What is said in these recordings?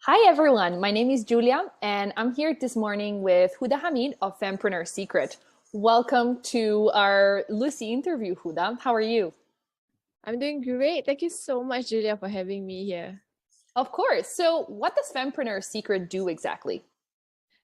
Hi everyone, my name is Julia and I'm here this morning with Huda Hamid of Fempreneur Secret. Welcome to our Lucy interview, Huda. How are you? I'm doing great. Thank you so much, Julia, for having me here. Of course. So, what does Fempreneur Secret do exactly?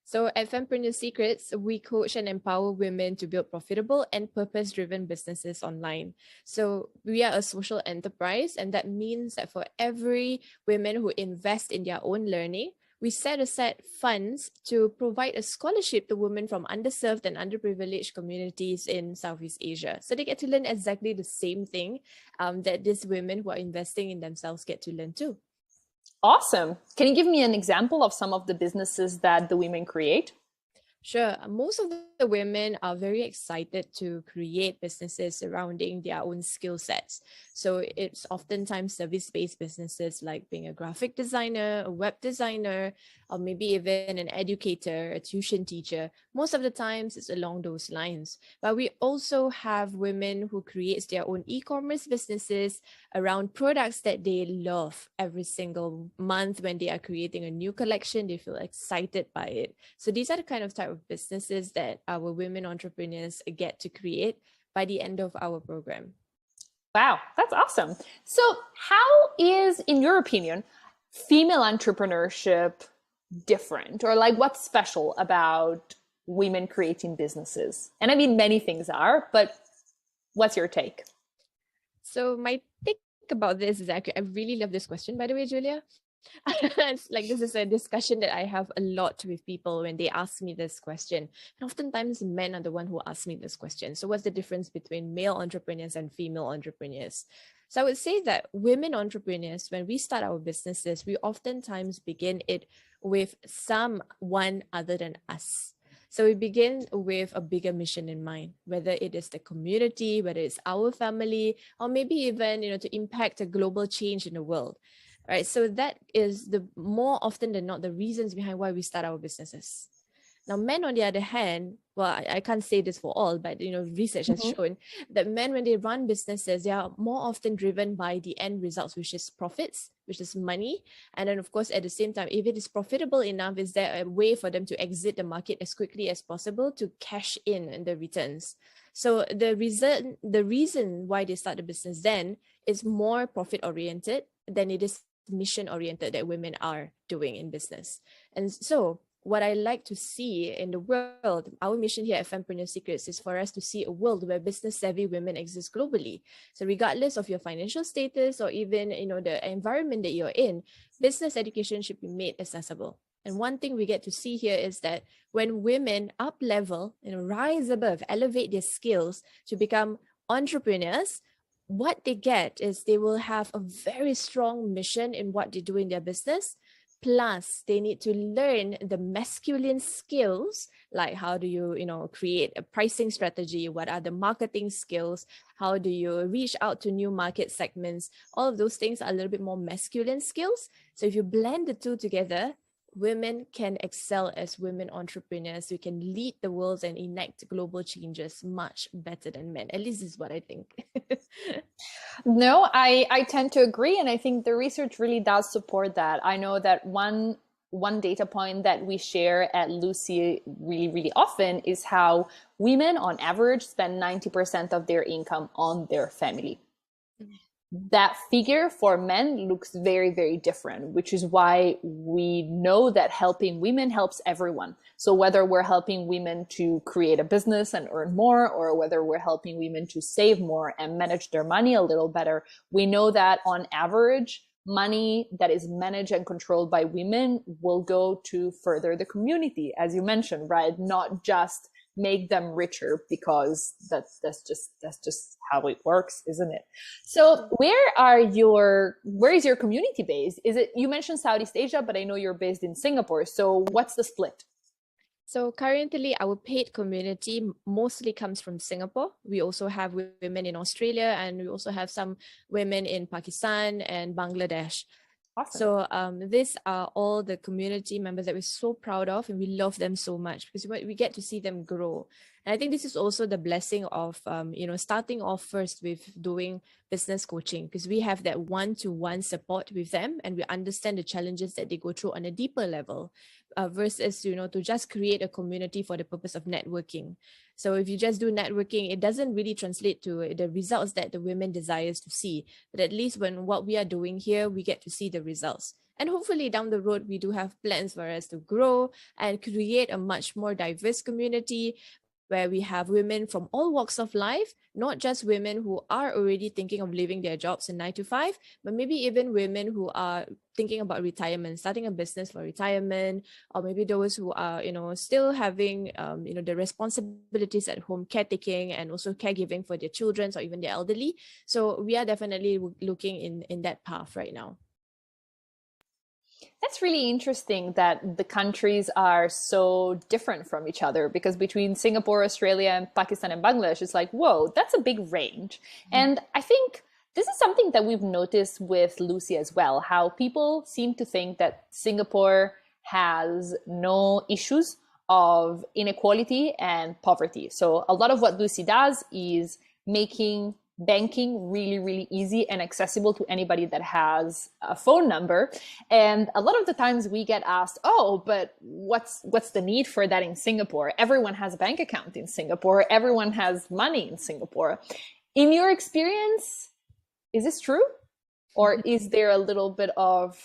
So, at Fempreneur Secrets, we coach and empower women to build profitable and purpose driven businesses online. So, we are a social enterprise, and that means that for every women who invest in their own learning, we set aside funds to provide a scholarship to women from underserved and underprivileged communities in Southeast Asia. So they get to learn exactly the same thing that these women who are investing in themselves get to learn too. Awesome. Can you give me an example of some of the businesses that the women create? Sure. Most of the women are very excited to create businesses surrounding their own skill sets. So it's oftentimes service-based businesses like being a graphic designer, a web designer, or maybe even an educator, a tuition teacher. Most of the times it's along those lines. But we also have women who creates their own e-commerce businesses around products that they love. Every single month when they are creating a new collection, they feel excited by it. So these are the kind of type of businesses that our women entrepreneurs get to create by the end of our program. Wow, that's awesome. So, how is, in your opinion, female entrepreneurship different? Or like what's special about women creating businesses? And I mean, many things are, but what's your take? So my take about this is actually, I really love this question, by the way, Julia. It's like this is a discussion that I have a lot with people when they ask me this question. And oftentimes men are the one who ask me this question. So what's the difference between male entrepreneurs and female entrepreneurs? So I would say that women entrepreneurs, when we start our businesses, we oftentimes begin it with someone other than us. So we begin with a bigger mission in mind, whether it is the community, whether it's our family, or maybe even, to impact a global change in the world. Right. So that is the more often than not the reasons behind why we start our businesses. Now, men, on the other hand, well, I can't say this for all, but research has Mhm. shown that men, when they run businesses, they are more often driven by the end results, which is profits, which is money. And then, of course, at the same time, if it is profitable enough, is there a way for them to exit the market as quickly as possible to cash in the returns? So the reason why they start the business then is more profit oriented than it is mission oriented that women are doing in business. And so what I like to see in the world, our mission here at Fempreneur Secrets is for us to see a world where business savvy women exist globally. So regardless of your financial status or even the environment that you're in, business education should be made accessible. And one thing we get to see here is that when women up level, rise above, elevate their skills to become entrepreneurs, what they get is they will have a very strong mission in what they do in their business. Plus, they need to learn the masculine skills, like how do you create a pricing strategy? What are the marketing skills? How do you reach out to new market segments? All of those things are a little bit more masculine skills. So if you blend the two together, women can excel as women entrepreneurs. We can lead the world and enact global changes much better than men. At least is what I think. No, I tend to agree, and I think the research really does support that. I know that one data point that we share at Lucy really often is how women on average spend 90% of their income on their family. That figure for men looks very different, which is why we know that helping women helps everyone. So whether we're helping women to create a business and earn more, or whether we're helping women to save more and manage their money a little better, we know that on average, money that is managed and controlled by women will go to further the community, as you mentioned, right? Not just make them richer, because that's just how it works, isn't it? So where is your community based? Is it, you mentioned Southeast Asia, but I know you're based in Singapore. So what's the split? So currently, our paid community mostly comes from Singapore. We also have women in Australia, and we also have some women in Pakistan and Bangladesh. Awesome. So these are all the community members that we're so proud of, and we love them so much because we get to see them grow. And I think this is also the blessing of, starting off first with doing business coaching, because we have that one-to-one support with them and we understand the challenges that they go through on a deeper level, versus, to just create a community for the purpose of networking. So if you just do networking, it doesn't really translate to the results that the women desires to see. But at least when what we are doing here, we get to see the results. And hopefully down the road, we do have plans for us to grow and create a much more diverse community where we have women from all walks of life, not just women who are already thinking of leaving their jobs in 9 to 5, but maybe even women who are thinking about retirement, starting a business for retirement, or maybe those who are, still having, the responsibilities at home, caretaking and also caregiving for their children or even the elderly. So we are definitely looking in that path right now. That's really interesting that the countries are so different from each other, because between Singapore, Australia, and Pakistan and Bangladesh, it's like, whoa, that's a big range. And I think this is something that we've noticed with Lucy as well, how people seem to think that Singapore has no issues of inequality and poverty. So a lot of what Lucy does is making banking really, really easy and accessible to anybody that has a phone number. And a lot of the times we get asked, oh, but what's the need for that in Singapore? Everyone has a bank account in Singapore. Everyone has money in Singapore. In your experience, is this true? Or is there a little bit of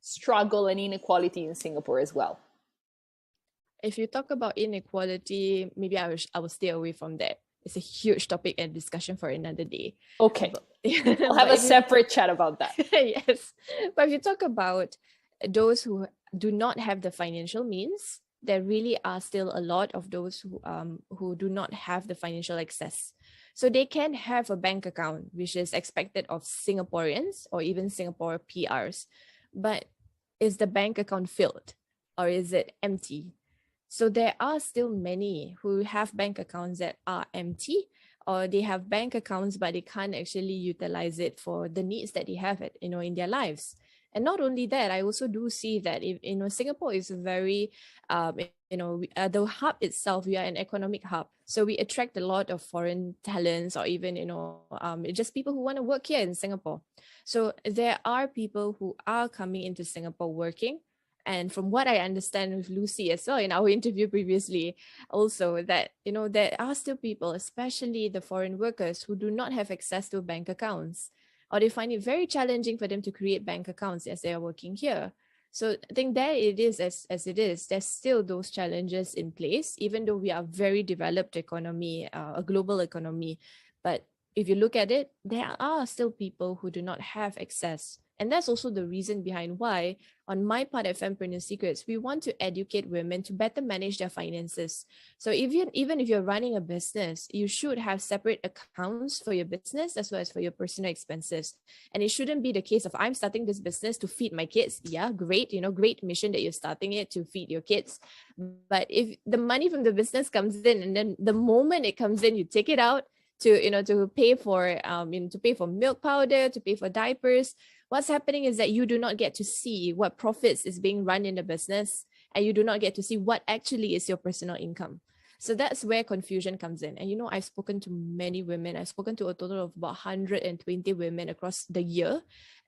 struggle and inequality in Singapore as well? If you talk about inequality, maybe I will stay away from that. It's a huge topic and discussion for another day. Okay. We'll have a separate chat about that. Yes. But if you talk about those who do not have the financial means, there really are still a lot of those who do not have the financial access. So they can have a bank account, which is expected of Singaporeans or even Singapore PRs. But is the bank account filled or is it empty? So there are still many who have bank accounts that are empty, or they have bank accounts, but they can't actually utilize it for the needs that they have in their lives. And not only that, I also do see that if, Singapore is a very, the hub itself, we are an economic hub. So we attract a lot of foreign talents or even, just people who want to work here in Singapore. So there are people who are coming into Singapore working. And from what I understand with Lucy as well in our interview previously, also that, there are still people, especially the foreign workers, who do not have access to bank accounts, or they find it very challenging for them to create bank accounts as they are working here. So I think there it is as it is. There's still those challenges in place, even though we are a very developed economy, a global economy. But if you look at it, there are still people who do not have access. And that's also the reason behind why, on my part at Fempreneur Secrets, we want to educate women to better manage their finances. So even if you're running a business, you should have separate accounts for your business as well as for your personal expenses. And it shouldn't be the case of, I'm starting this business to feed my kids. Yeah, great, great mission that you're starting it to feed your kids. But if the money from the business comes in, and then the moment it comes in, you take it out to pay for milk powder, to pay for diapers, what's happening is that you do not get to see what profits is being run in the business, and you do not get to see what actually is your personal income. So that's where confusion comes in. And I've spoken to many women. I've spoken to a total of about 120 women across the year,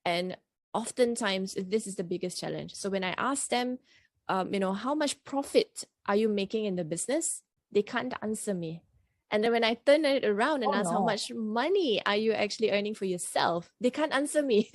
and oftentimes this is the biggest challenge. So when I ask them, how much profit are you making in the business, they can't answer me. And then when I turn it around and ask how much money are you actually earning for yourself, they can't answer me.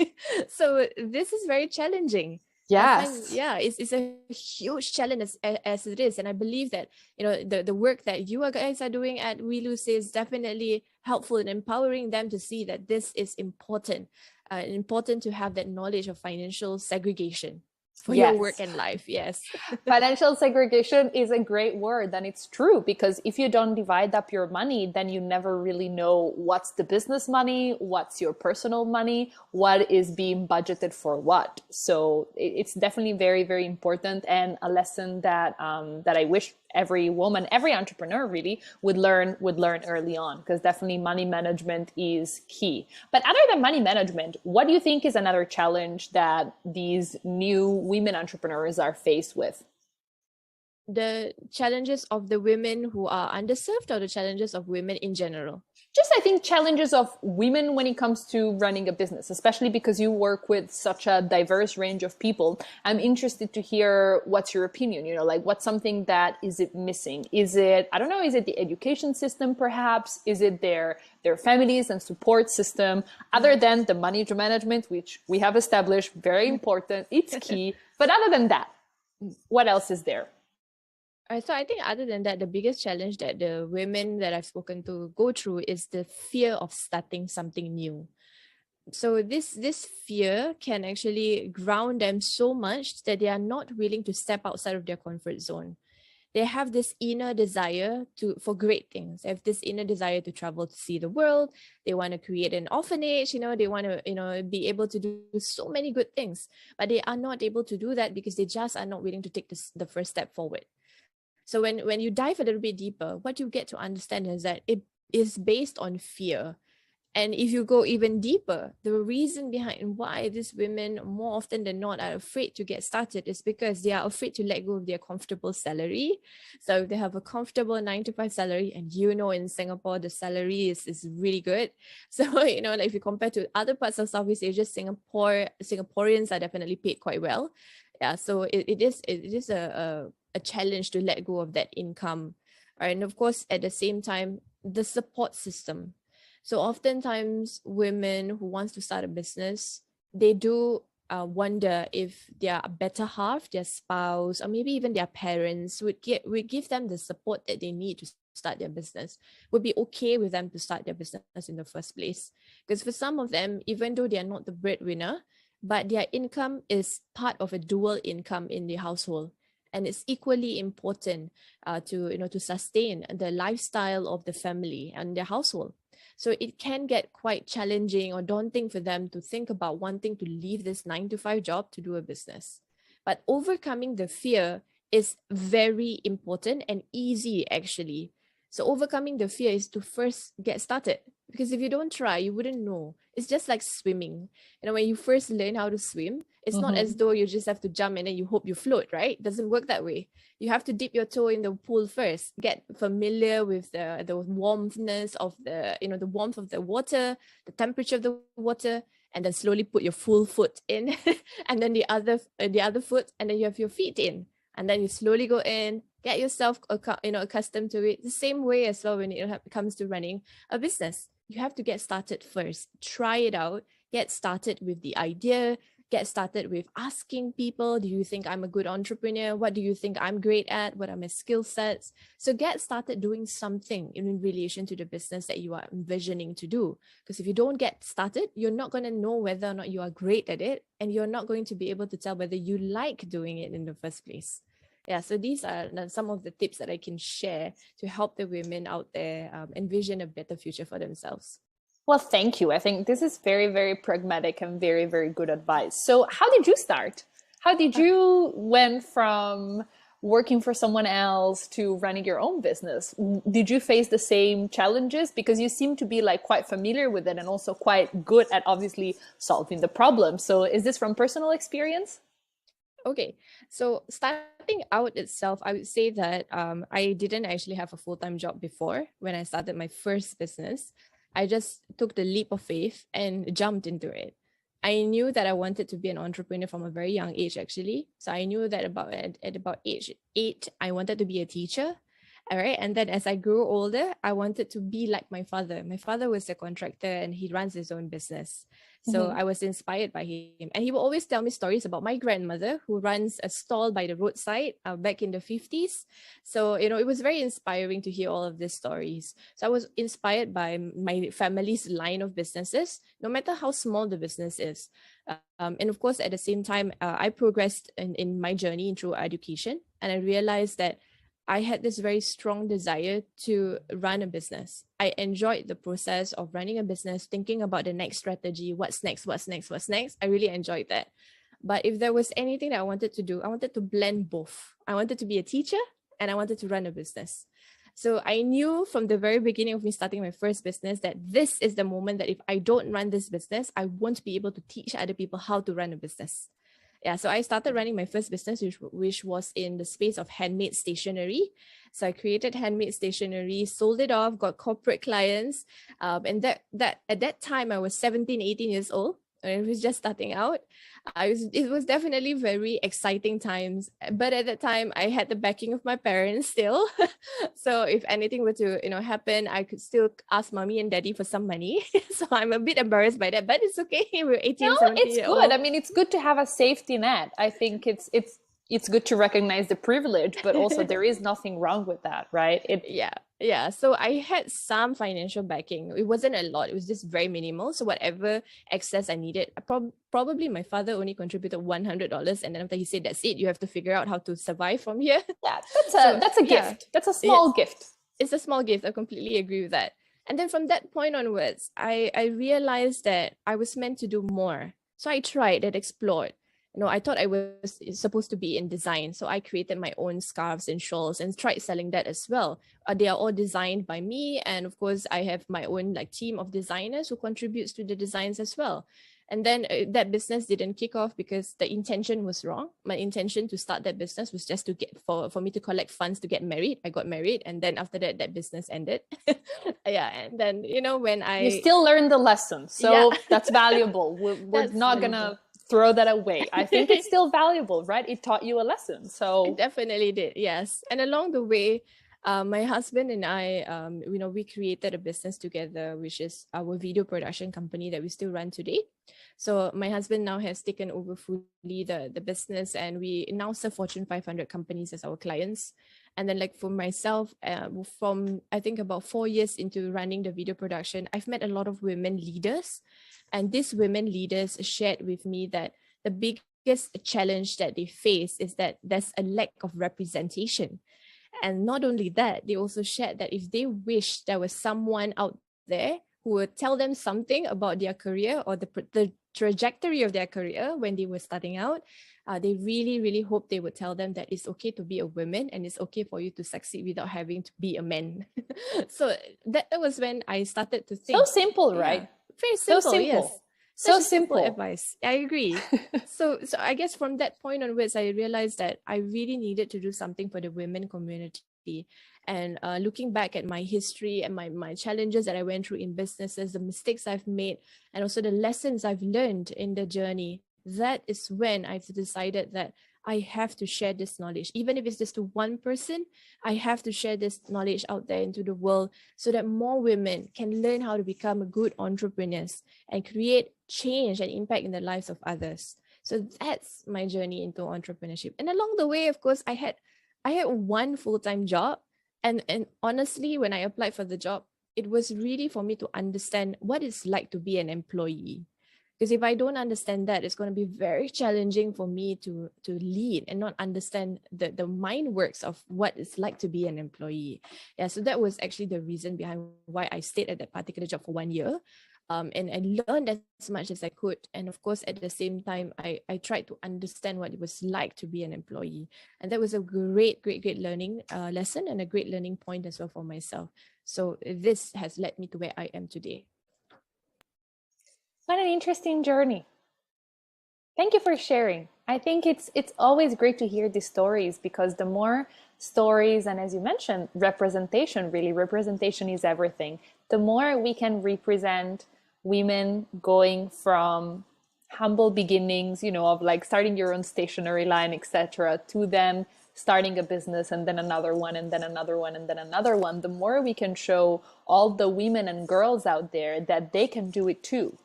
So this is very challenging. Yes. It's a huge challenge as it is. And I believe that, the work that you guys are doing at We Lucy is definitely helpful in empowering them to see that this is important to have that knowledge of financial segregation for your work and life. Yes. Financial segregation is a great word, and it's true, because if you don't divide up your money, then you never really know what's the business money, what's your personal money, what is being budgeted for what. So it's definitely very, very important, and a lesson that that I wish every woman, every entrepreneur really would learn early on, because definitely money management is key. But other than money management, what do you think is another challenge that these new women entrepreneurs are faced with? The challenges of the women who are underserved, or the challenges of women in general? Just, I think, challenges of women when it comes to running a business, especially because you work with such a diverse range of people. I'm interested to hear what's your opinion, like what's something that is it missing? Is it, I don't know, is it the education system perhaps? Is it their families and support system, other than the money management, which we have established, very important, it's key. But other than that, what else is there? So I think other than that, the biggest challenge that the women that I've spoken to go through is the fear of starting something new. So this fear can actually ground them so much that they are not willing to step outside of their comfort zone. They have this inner desire for great things. They have this inner desire to travel to see the world. They want to create an orphanage, they want to, be able to do so many good things, but they are not able to do that because they just are not willing to take the first step forward. So when you dive a little bit deeper, what you get to understand is that it is based on fear. And if you go even deeper, the reason behind why these women more often than not are afraid to get started is because they are afraid to let go of their comfortable salary. So if they have a comfortable 9 to 5 salary, and in Singapore, the salary is really good. So, like if you compare to other parts of Southeast Asia, Singaporeans are definitely paid quite well. Yeah, so it is a challenge to let go of that income. And of course, at the same time, the support system. So oftentimes women who wants to start a business, they do wonder if their better half, their spouse, or maybe even their parents would give them the support that they need to start their business, would be okay with them to start their business in the first place. Because for some of them, even though they are not the breadwinner, but their income is part of a dual income in the household. And it's equally important to sustain the lifestyle of the family and their household. So it can get quite challenging or daunting for them to think about wanting to leave this 9 to 5 job to do a business. But overcoming the fear is very important and easy, actually. So overcoming the fear is to first get started, because if you don't try, you wouldn't know. It's just like swimming. When you first learn how to swim, it's not as though you just have to jump and then you hope you float, right? It doesn't work that way. You have to dip your toe in the pool first, get familiar with the warmthness of the warmth of the water, the temperature of the water, and then slowly put your full foot in, and then the other foot, and then you have your feet in, and then you slowly go in, get yourself accustomed to it. The same way as well when it comes to running a business. You have to get started first, try it out, get started with the idea, get started with asking people, do you think I'm a good entrepreneur? What do you think I'm great at? What are my skill sets? So get started doing something in relation to the business that you are envisioning to do. Because if you don't get started, you're not going to know whether or not you are great at it, and you're not going to be able to tell whether you like doing it in the first place. Yeah, so these are some of the tips that I can share to help the women out there envision a better future for themselves. Well, thank you. I think this is very, very pragmatic and very, very good advice. So how did you start? How did you went from working for someone else to running your own business? Did you face the same challenges? Because you seem to be like quite familiar with it and also quite good at obviously solving the problem. So is this from personal experience? Okay, so starting out itself, I would say that I didn't actually have a full-time job before when I started my first business. I just took the leap of faith and jumped into it. I knew that I wanted to be an entrepreneur from a very young age, actually. So I knew that at about age 8, I wanted to be a teacher. All right. And then as I grew older, I wanted to be like my father. My father was a contractor and he runs his own business. So I was inspired by him. And he will always tell me stories about my grandmother, who runs a stall by the roadside back in the 50s. So, it was very inspiring to hear all of these stories. So I was inspired by my family's line of businesses, no matter how small the business is. And of course, at the same time, I progressed in my journey through education. And I realized that I had this very strong desire to run a business. I enjoyed the process of running a business, thinking about the next strategy, what's next. I really enjoyed that. But if there was anything that I wanted to do, I wanted to blend both. I wanted to be a teacher and I wanted to run a business. So I knew from the very beginning of me starting my first business that this is the moment that if I don't run this business, I won't be able to teach other people how to run a business. Yeah, so I started running my first business, which was in the space of handmade stationery. So I created handmade stationery, sold it off, got corporate clients. And that at that time I was 17, 18 years old. And it was just starting out. It was definitely very exciting times. But at that time, I had the backing of my parents still. So if anything were to, happen, I could still ask mommy and daddy for some money. So I'm a bit embarrassed by that, but it's okay. We're No, 18, 17 it's year good. old. I mean, it's good to have a safety net. I think it's good to recognize the privilege, but also there is nothing wrong with that, right? Yeah. So I had some financial backing. It wasn't a lot. It was just very minimal. So whatever excess I needed, probably my father only contributed $100, and then after he said, "That's it. You have to figure out how to survive from here." Yeah, So that's a yeah, gift. That's a small gift. it's a small gift. I completely agree with that. And then from that point onwards, I realized that I was meant to do more. So I tried and explored. I thought I was supposed to be in design. So I created my own scarves and shawls and tried selling that as well. They are all designed by me. And of course, I have my own team of designers who contributes to the designs as well. And then that business didn't kick off because the intention was wrong. My intention to start that business was just to get for me to collect funds to get married. I got married, and then after that, that business ended. Yeah, and then when You still learn the lesson, so yeah. that's valuable. We're That's not valuable. gonna throw that away. I think it's still valuable, right? It taught you a lesson. It So definitely did, yes. And along the way, my husband and I, we created a business together, which is our video production company that we still run today. So my husband now has taken over fully the business, and we now serve Fortune 500 companies as our clients. And then for myself, from I think about 4 years into running the video production, I've met a lot of women leaders. And these women leaders shared with me that the biggest challenge that they face is that there's a lack of representation. And not only that, they also shared that if they wish there was someone out there who would tell them something about their career or the trajectory of their career when they were starting out, they really, really hope they would tell them that it's okay to be a woman and it's okay for you to succeed without having to be a man. So that was when I started to think. so simple, right? Very simple, so simple. yes. So Such a simple simple advice. I agree. So I guess from that point onwards, I realized that I really needed to do something for the women community. And looking back at my history and my challenges that I went through in businesses, the mistakes I've made, and also the lessons I've learned in the journey, that is when I've decided that I have to share this knowledge. Even if it's just to one person, I have to share this knowledge out there into the world so that more women can learn how to become good entrepreneurs and create change and impact in the lives of others. So that's my journey into entrepreneurship. And along the way, of course, I had one full-time job. And honestly, when I applied for the job, it was really for me to understand what it's like to be an employee. Because if I don't understand that, it's going to be very challenging for me to lead and not understand the mind works of what it's like to be an employee. Yeah, so that was actually the reason behind why I stayed at that particular job for 1 year. And I learned as much as I could. And of course, at the same time, I tried to understand what it was like to be an employee. And that was a great learning lesson and a great learning point as well for myself. So this has led me to where I am today. What an interesting journey. Thank you for sharing. I think it's always great to hear these stories, because the more stories, and as you mentioned, representation is everything. The more we can represent women going from humble beginnings, of starting your own stationery line, etc., to then starting a business and then another one and then another one and then another one, the more we can show all the women and girls out there that they can do it too.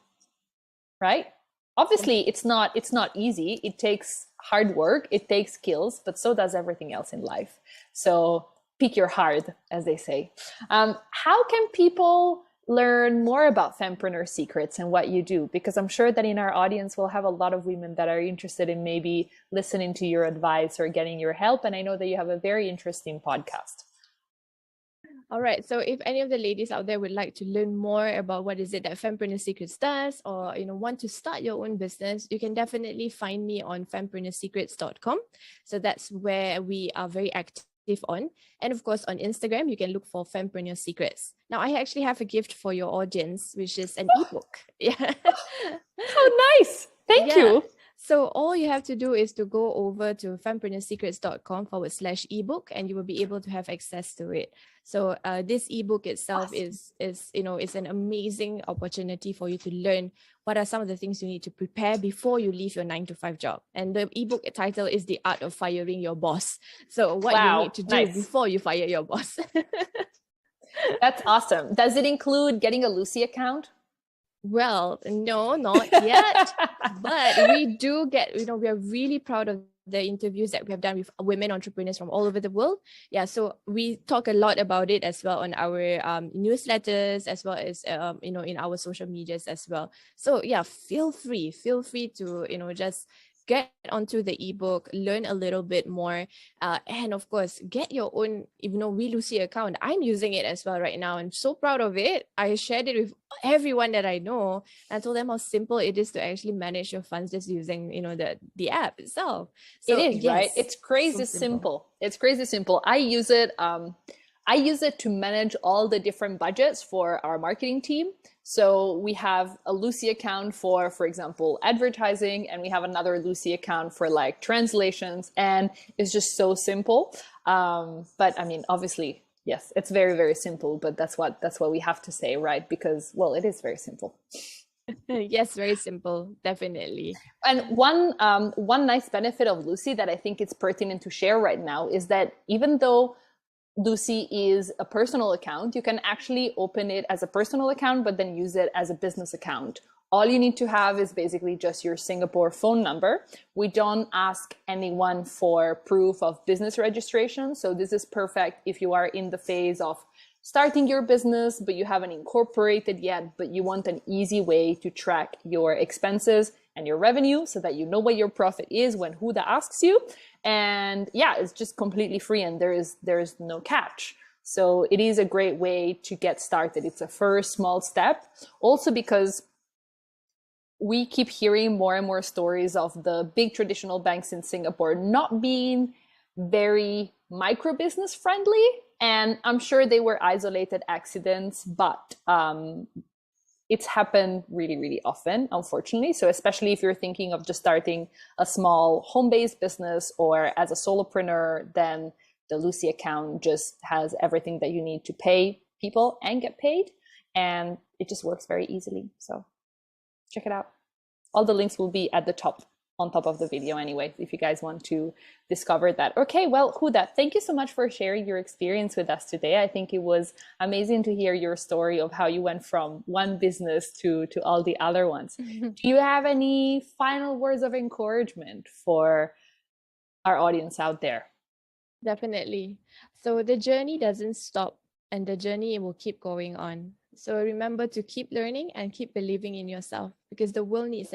Right? Obviously, it's not easy. It takes hard work, it takes skills, but so does everything else in life. So pick your heart, as they say. How can people learn more about Fempreneur secrets and what you do? Because I'm sure that in our audience we'll have a lot of women that are interested in maybe listening to your advice or getting your help. And I know that you have a very interesting podcast. All right. So if any of the ladies out there would like to learn more about what is it that Fempreneur Secrets does, or want to start your own business, you can definitely find me on fempreneursecrets.com. So that's where we are very active on. And of course, on Instagram, you can look for Fempreneur Secrets. Now, I actually have a gift for your audience, which is an ebook. Yeah. How nice. Thank you. So all you have to do is to go over to fempreneurssecrets.com/ebook, and you will be able to have access to it. So this ebook itself is it's an amazing opportunity for you to learn what are some of the things you need to prepare before you leave your 9 to 5 job. And the ebook title is The Art of Firing Your Boss. So what you need to do before you fire your boss. That's awesome. Does it include getting a Lucy account? Well, no, not yet. But we do get, we are really proud of the interviews that we have done with women entrepreneurs from all over the world. Yeah, so we talk a lot about it as well on our newsletters, as well as in our social medias as well. So yeah, feel free to just get onto the ebook, learn a little bit more, and of course get your own We Lucy account. I'm using it as well right now. I'm so proud of it. I shared it with everyone that I know. I told them how simple it is to actually manage your funds just using the app itself. So it is, yes, right? It's crazy so simple. It's crazy simple. I use it to manage all the different budgets for our marketing team. So we have a Lucy account for example, advertising, and we have another Lucy account for like translations, and it's just so simple. But I mean, obviously, yes, it's very, very simple, but that's what we have to say, right? Because, well, it is very simple. Yes, very simple, definitely. And one nice benefit of Lucy that I think it's pertinent to share right now is that even though Lucy is a personal account, you can actually open it as a personal account, but then use it as a business account. All you need to have is basically just your Singapore phone number. We don't ask anyone for proof of business registration. So this is perfect if you are in the phase of starting your business, but you haven't incorporated yet, but you want an easy way to track your expenses and your revenue so that you know what your profit is when Huda asks you. And yeah, it's just completely free, and there is no catch. So it is a great way to get started. It's a first small step. Also because we keep hearing more and more stories of the big traditional banks in Singapore not being very micro business friendly. And I'm sure they were isolated accidents, but it's happened really, really often, unfortunately. So especially if you're thinking of just starting a small home-based business or as a solopreneur, then the Lucy account just has everything that you need to pay people and get paid. And it just works very easily. So check it out. All the links will be at the top, on top of the video anyway, if you guys want to discover that. Okay, well, Huda, thank you so much for sharing your experience with us today. I think it was amazing to hear your story of how you went from one business to all the other ones. Do you have any final words of encouragement for our audience out there? Definitely. So the journey doesn't stop, and the journey will keep going on. So remember to keep learning and keep believing in yourself, because the world needs